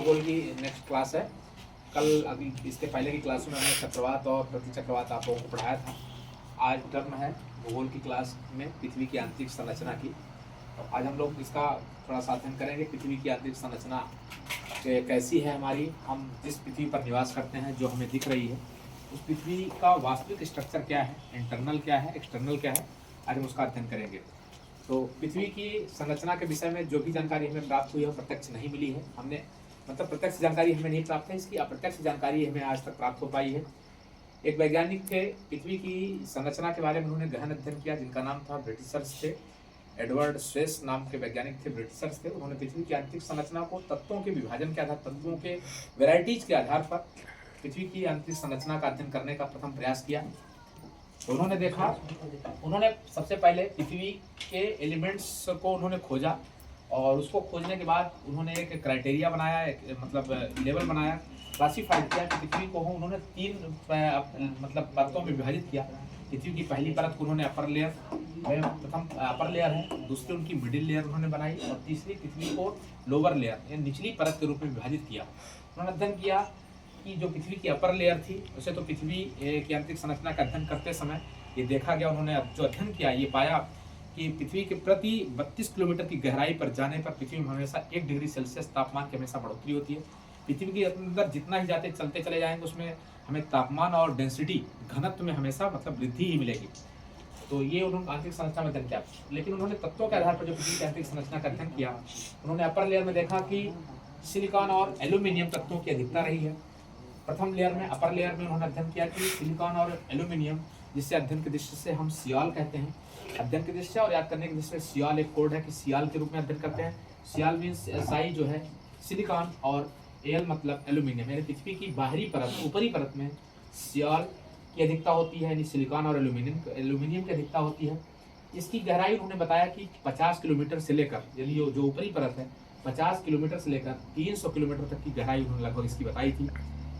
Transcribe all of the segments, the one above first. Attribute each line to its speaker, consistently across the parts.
Speaker 1: भूगोल की next class है। कल अभी इसके पहले की क्लास में हमने चक्रवात और प्रतिचक्रवात आप लोगों को पढ़ाया था। आज टर्म है भूगोल की क्लास में पृथ्वी की आंतरिक संरचना की। तो आज हम लोग इसका थोड़ा सा अध्ययन करेंगे, पृथ्वी की आंतरिक संरचना कैसी है हमारी, हम जिस पृथ्वी पर निवास करते हैं जो हमें दिख रही है उस पृथ्वी का वास्तविक स्ट्रक्चर क्या है, इंटरनल क्या है, एक्सटर्नल क्या है, आज हम उसका अध्ययन करेंगे। तो पृथ्वी की संरचना के विषय में जो भी जानकारी हमें प्राप्त हुई है प्रत्यक्ष नहीं मिली है, हमने मतलब प्रत्यक्ष जानकारी हमें नहीं प्राप्त है, इसकी अप्रत्यक्ष जानकारी हमें आज तक प्राप्त हो पाई है। एक वैज्ञानिक थे, पृथ्वी की संरचना के बारे में उन्होंने गहन अध्ययन किया, जिनका नाम था, ब्रिटिशर्स थे, एडवर्ड स्वेस नाम के वैज्ञानिक थे, ब्रिटिशर्स थे। उन्होंने पृथ्वी की आंतरिक संरचना को तत्वों के विभाजन के आधार, तत्वों के वेराइटीज के आधार पर पृथ्वी की आंतरिक संरचना का अध्ययन करने का प्रथम प्रयास किया। तो उन्होंने देखा, उन्होंने सबसे पहले पृथ्वी के एलिमेंट्स को उन्होंने खोजा और उसको खोजने के बाद उन्होंने एक क्राइटेरिया बनाया, एक मतलब लेवल बनाया, क्लासीफाइड किया कि पृथ्वी को उन्होंने तीन मतलब परतों में विभाजित किया। पृथ्वी की पहली परत को उन्होंने अपर लेयर, प्रथम अपर लेयर है, दूसरी उनकी मिडिल लेयर उन्होंने बनाई और तीसरी पृथ्वी को लोअर लेयर यानी निचली परत के रूप में विभाजित किया। उन्होंने अध्ययन किया कि जो पृथ्वी की अपर लेयर थी, वैसे तो पृथ्वी की आंतरिक संरचना का अध्ययन करते समय ये देखा गया, उन्होंने जो अध्ययन किया ये पाया कि पृथ्वी के प्रति 32 किलोमीटर की गहराई पर जाने पर पृथ्वी में हमेशा 1 डिग्री सेल्सियस तापमान की हमेशा बढ़ोतरी होती है। पृथ्वी के अंदर जितना ही जाते चलते चले जाएंगे उसमें हमें तापमान और डेंसिटी, घनत्व में हमेशा मतलब वृद्धि ही मिलेगी। तो ये उन्होंने आंतरिक संरचना में अध्ययन किया, लेकिन उन्होंने तत्वों के आधार पर जो पृथ्वी की आंतरिक संरचना का अध्ययन किया, उन्होंने अपर लेयर में देखा कि सिलिकॉन और एल्यूमिनियम तत्वों की अधिकता रही है। प्रथम लेयर में, अपर लेयर में उन्होंने अध्ययन किया कि सिलिकॉन और एल्यूमिनियम, जिससे अध्ययन की दृष्टि से हम सियाल कहते हैं, अध्ययन की दृष्टि से और याद करने की दृष्टि से सियाल एक कोड है कि सियाल के रूप में अध्ययन करते हैं। सियाल मीन्स साई जो है सिलिकॉन और एल मतलब एल्यूमिनियम, यानी पृथ्वी की बाहरी परत, ऊपरी परत में सियाल की अधिकता होती है, यानी सिलिकॉन और एल्यूमिनियम की अधिकता होती है। इसकी गहराई उन्होंने बताया कि 50 किलोमीटर से लेकर, यानी जो ऊपरी परत है 50 किलोमीटर से लेकर 300 किलोमीटर तक की गहराई उन्होंने लगभग इसकी बताई थी।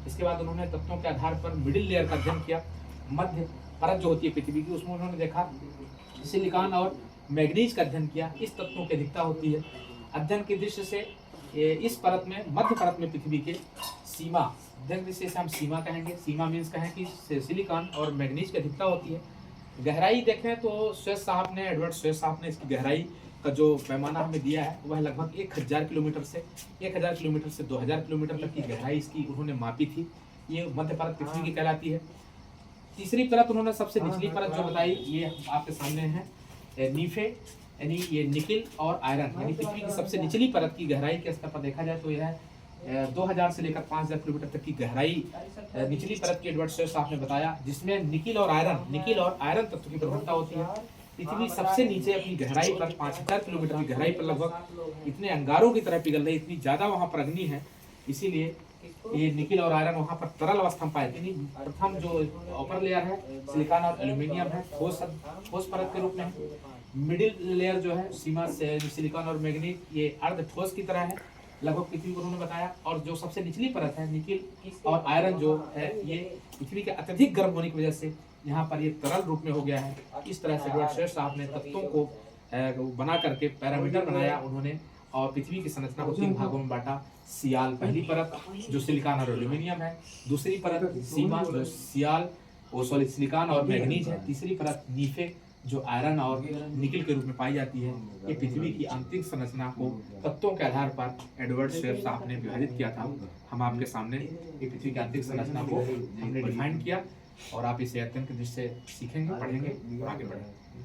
Speaker 1: इसके बाद उन्होंने तत्वों के आधार पर मिडिल लेयर का अध्ययन किया, मध्य परत जो होती है पृथ्वी की, उसमें उन्होंने देखा सिलिकॉन और मैग्नीज का अध्ययन किया, इस तत्वों की अधिकता होती है। अध्ययन की दृष्टि से इस परत में, मध्य परत में पृथ्वी के सीमा, अध्ययन दृष्टि से हम सीमा कहेंगे, सीमा मीन्स कहें कि सिलिकॉन और मैग्नीज की अधिकता होती है। गहराई देखें तो स्वेस साहब ने, एडवर्ड स्वेस साहब ने इसकी गहराई का जो पैमाना हमें दिया है वह लगभग 1000 किलोमीटर से 2000 किलोमीटर तक की गहराई इसकी उन्होंने मापी थी। ये मध्य परत पृथ्वी की कहलाती है। तीसरी परत उन्होंने सबसे निचली परत जो बताई, ये आपके सामने है नीफे, यानी ये निकिल और आयरन, यानी पृथ्वी की सबसे निचली परत की गहराई के स्तर पर देखा जाए तो यह 2000 से लेकर 5000 किलोमीटर तक की गहराई निचली परत की एडवर्ड स्वेस साहब ने बताया, जिसमें निकिल और आयरन तत्व की प्रधानता होती है। पृथ्वी सबसे नीचे अपनी गहराई पर 5000 किलोमीटर की गहराई पर लगभग इतने अंगारों की तरह पिघल रही, इतनी ज्यादा वहां पर अग्नि है, इसीलिए ये निकिल और आयरन वहां पर तरल अवस्था में पाए थे। प्रथम जो अपर लेयर है सिलिकॉन और एल्यूमिनियम है, ठोस परत के रूप में। मिडिल लेयर जो है सीमा से सिलिकॉन और मैग्नीज, ये अर्ध ठोस की तरह है, लगभग पृथ्वी को उन्होंने बताया। और जो सबसे निचली परत है निकिल और आयरन जो है, ये पृथ्वी के अत्यधिक गर्म होने की वजह से यहाँ पर ये तरल रूप में हो गया है। इस तरह से एडवर्ड स्वेस साहब ने तत्वों को बना करके पैरामीटर बनाया उन्होंने, और पृथ्वी की संरचना को 3 भागों में बांटा। सियाल पहली परत जो सिलिकॉन और एल्यूमिनियम है, दूसरी परत सीमा जो सिलिकॉन और मैग्नीज है, तीसरी परत नीफे जो आयरन और निकिल के रूप में पाई जाती है। ये पृथ्वी की आंतरिक संरचना को तत्वों के आधार पर एडवर्ड स्वेस साहब ने विभाजित किया था। हम आपके सामने ये पृथ्वी की आंतरिक संरचना को हमने डिफाइन किया और आप इसे अध्ययन की दृष्टि से सीखेंगे, पढ़ेंगे और आगे बढ़ेंगे।